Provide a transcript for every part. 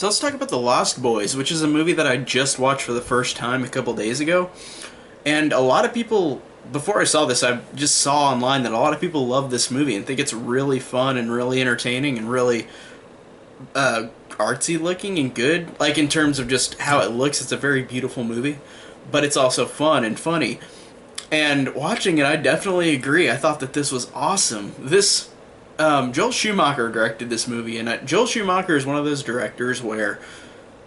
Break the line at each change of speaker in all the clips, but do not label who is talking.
So let's talk about The Lost Boys, which is a movie that I just watched for the first time a couple days ago. And a lot of people, before I saw this, I just saw online that a lot of people love this movie and think it's really fun and really entertaining and really artsy looking and good. Like in terms of just how it looks, it's a very beautiful movie, but it's also fun and funny. And watching it, I definitely agree. I thought that this was awesome. Joel Schumacher directed this movie, and Joel Schumacher is one of those directors where,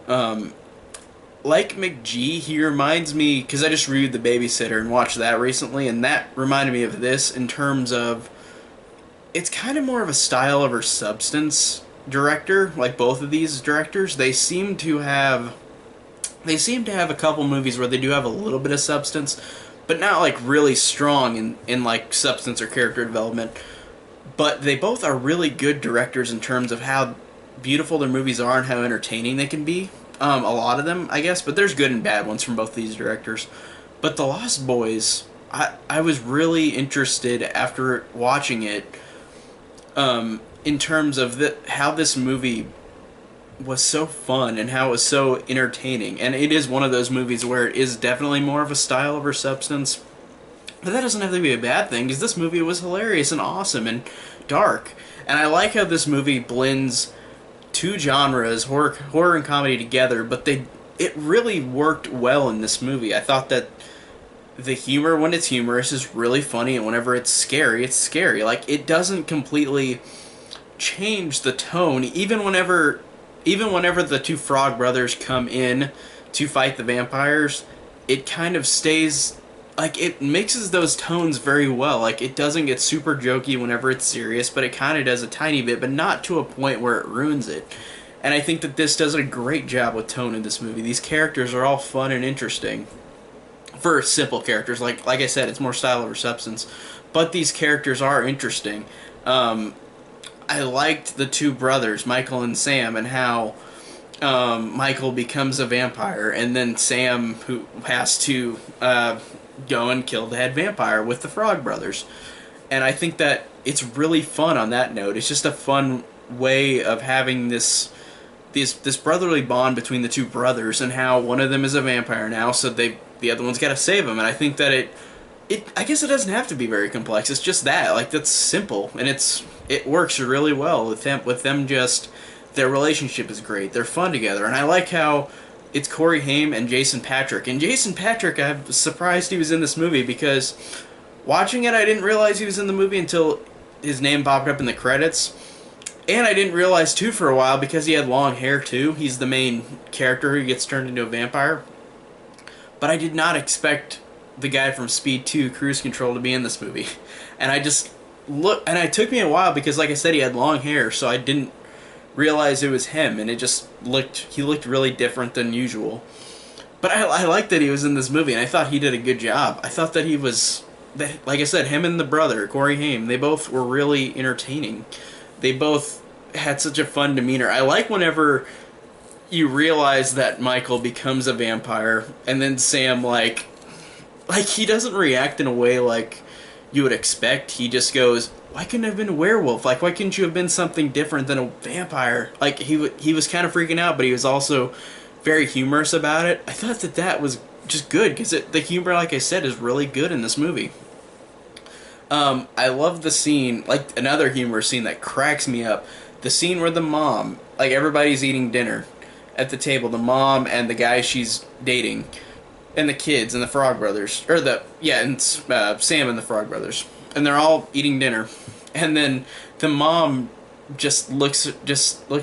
like McG, he reminds me, because I just reviewed The Babysitter and watched that recently, and that reminded me of this in terms of, it's kind of more of a style over substance director, like both of these directors. They seem to have a couple movies where they do have a little bit of substance, but not like really strong in like substance or character development. But they both are really good directors in terms of how beautiful their movies are and how entertaining they can be. A lot of them, I guess, but there's good and bad ones from both these directors. But The Lost Boys, I was really interested after watching it, in terms of how this movie was so fun and how it was so entertaining. And it is one of those movies where it is definitely more of a style over substance. But that doesn't have to be a bad thing, because this movie was hilarious and awesome and dark. And I like how this movie blends two genres, horror and comedy, together, but it really worked well in this movie. I thought that the humor, when it's humorous, is really funny, and whenever it's scary, it's scary. Like, it doesn't completely change the tone, even whenever the two Frog brothers come in to fight the vampires, it kind of stays, like, it mixes those tones very well. Like, it doesn't get super jokey whenever it's serious, but it kind of does a tiny bit, but not to a point where it ruins it. And I think that this does a great job with tone in this movie. These characters are all fun and interesting. For simple characters, like I said, it's more style over substance. But these characters are interesting. I liked the two brothers, Michael and Sam, and how Michael becomes a vampire, and then Sam, who has to go and kill the head vampire with the Frog brothers. And I think that it's really fun on that note. It's just a fun way of having this brotherly bond between the two brothers, and how one of them is a vampire now, so the other one's got to save him. And I think that I guess it doesn't have to be very complex. It's just that, like, that's simple, and it works really well with them. Just their relationship is great. They're fun together, and I like how it's Corey Haim and Jason Patric. And Jason Patric, I'm surprised he was in this movie, because watching it, I didn't realize he was in the movie until his name popped up in the credits. And I didn't realize, too, for a while, because he had long hair, too. He's the main character who gets turned into a vampire. But I did not expect the guy from Speed 2, Cruise Control, to be in this movie. And and it took me a while, because, like I said, he had long hair, so I didn't realize it was him, and he looked really different than usual. But I liked that he was in this movie, and I thought he did a good job. I thought that like I said, him and the brother, Corey Haim, they both were really entertaining. They both had such a fun demeanor. I like whenever you realize that Michael becomes a vampire, and then Sam, like he doesn't react in a way like you would expect. He just goes, why couldn't it have been a werewolf? Like, why couldn't you have been something different than a vampire? Like, he was kind of freaking out, but he was also very humorous about it. I thought that was just good, because the humor, like I said, is really good in this movie. I love the scene, like, another humor scene that cracks me up. The scene where the mom, like, everybody's eating dinner at the table, the mom and the guy she's dating, and the kids and the Frog brothers, and Sam and the Frog brothers, and they're all eating dinner, and then the mom just looks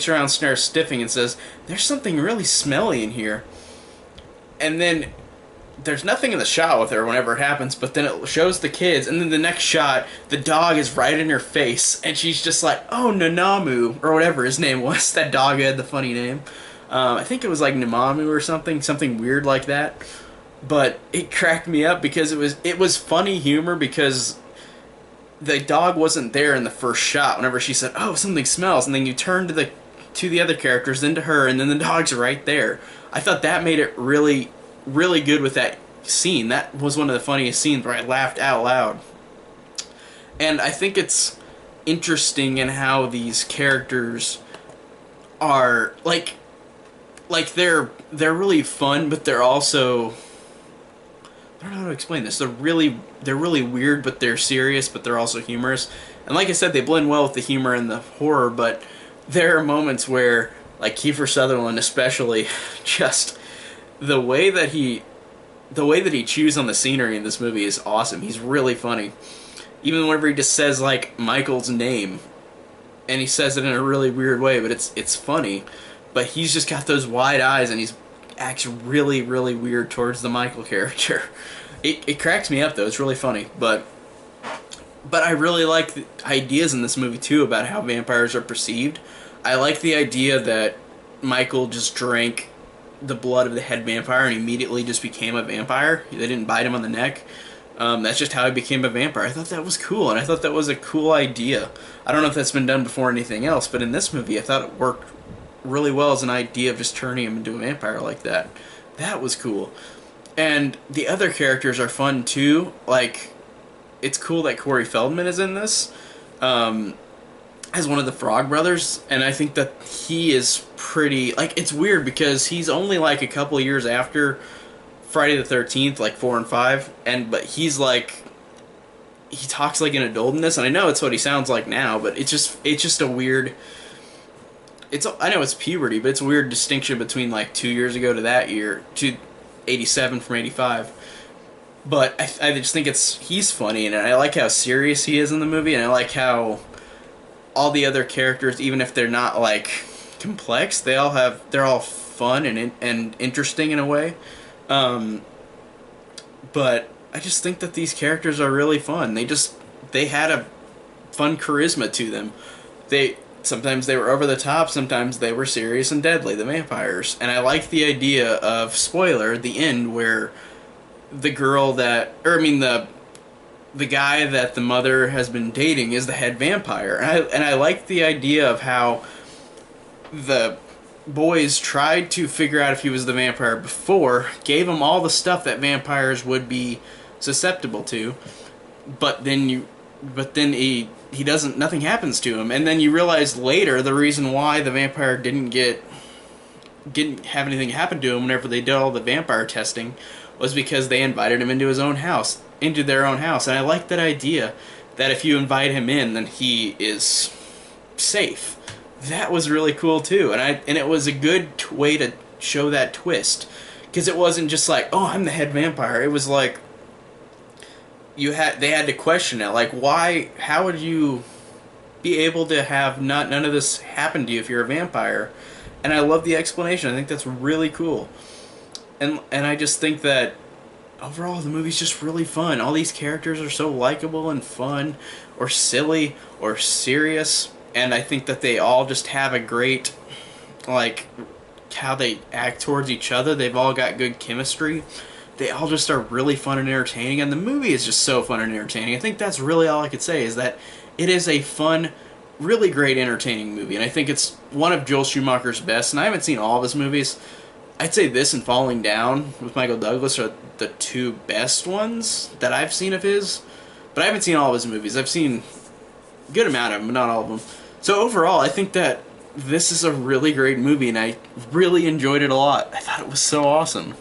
around, stares stiffing, and says, "There's something really smelly in here." And then there's nothing in the shot with her whenever it happens, but then it shows the kids, and then the next shot, the dog is right in her face, and she's just like, "Oh, Nanamu," or whatever his name was. That dog had the funny name. I think it was like Namamu or something weird like that. But it cracked me up, because it was funny humor, because the dog wasn't there in the first shot whenever she said, "Oh, something smells," and then you turn to the other characters, then to her, and then the dog's right there. I thought that made it really, really good with that scene. That was one of the funniest scenes where I laughed out loud. And I think it's interesting in how these characters are, like, like they're really fun, but they're also, I don't know how to explain this. They're really weird, but they're serious, but they're also humorous. And like I said, they blend well with the humor and the horror. But there are moments where, like Kiefer Sutherland, especially, just the way that he chews on the scenery in this movie is awesome. He's really funny. Even whenever he just says like Michael's name, and he says it in a really weird way, but it's funny. But he's just got those wide eyes, and he's acts really, really weird towards the Michael character. It cracks me up though. It's really funny, but I really like the ideas in this movie too about how vampires are perceived. I like the idea that Michael just drank the blood of the head vampire and immediately just became a vampire. They didn't bite him on the neck. That's just how he became a vampire. I thought that was cool, and I thought that was a cool idea. I don't know if that's been done before or anything else, but in this movie I thought it worked really well as an idea of just turning him into a vampire like that. That was cool. And the other characters are fun too. Like, it's cool that Corey Feldman is in this as one of the Frog Brothers, and I think that he is pretty, like, it's weird because he's only like a couple years after Friday the 13th, like 4 and 5, but he's like, he talks like an adult in this, and I know it's what he sounds like now, but it's just a weird, I know it's puberty, but it's a weird distinction between like 2 years ago to that year, to 87 from 85. But I just think he's funny, and I like how serious he is in the movie, and I like how all the other characters, even if they're not like complex, they're all fun and interesting in a way. But I just think that these characters are really fun. They had a fun charisma to them. Sometimes they were over the top, sometimes they were serious and deadly, the vampires. And I like the idea of, spoiler, the end where the guy that the mother has been dating is the head vampire. And I like the idea of how the boys tried to figure out if he was the vampire before, gave him all the stuff that vampires would be susceptible to, but then he doesn't, nothing happens to him, and then you realize later the reason why the vampire didn't have anything happen to him whenever they did all the vampire testing was because they invited him into their own house. And I like that idea that if you invite him in, then he is safe. That was really cool too, and it was a good way to show that twist, because it wasn't just like, oh, I'm the head vampire. It was like they had to question it, like, how would you be able to have none of this happen to you if you're a vampire? And I love the explanation. I think that's really cool, and I just think that overall the movie's just really fun. All these characters are so likable and fun, or silly, or serious. And I think that they all just have a great, like, how they act towards each other. They've all got good chemistry. They all just are really fun and entertaining. And the movie is just so fun and entertaining. I think that's really all I could say, is that it is a fun, really great, entertaining movie. And I think it's one of Joel Schumacher's best. And I haven't seen all of his movies. I'd say this and Falling Down with Michael Douglas are the two best ones that I've seen of his. But I haven't seen all of his movies. I've seen a good amount of them, but not all of them. So overall, I think that this is a really great movie, and I really enjoyed it a lot. I thought it was so awesome.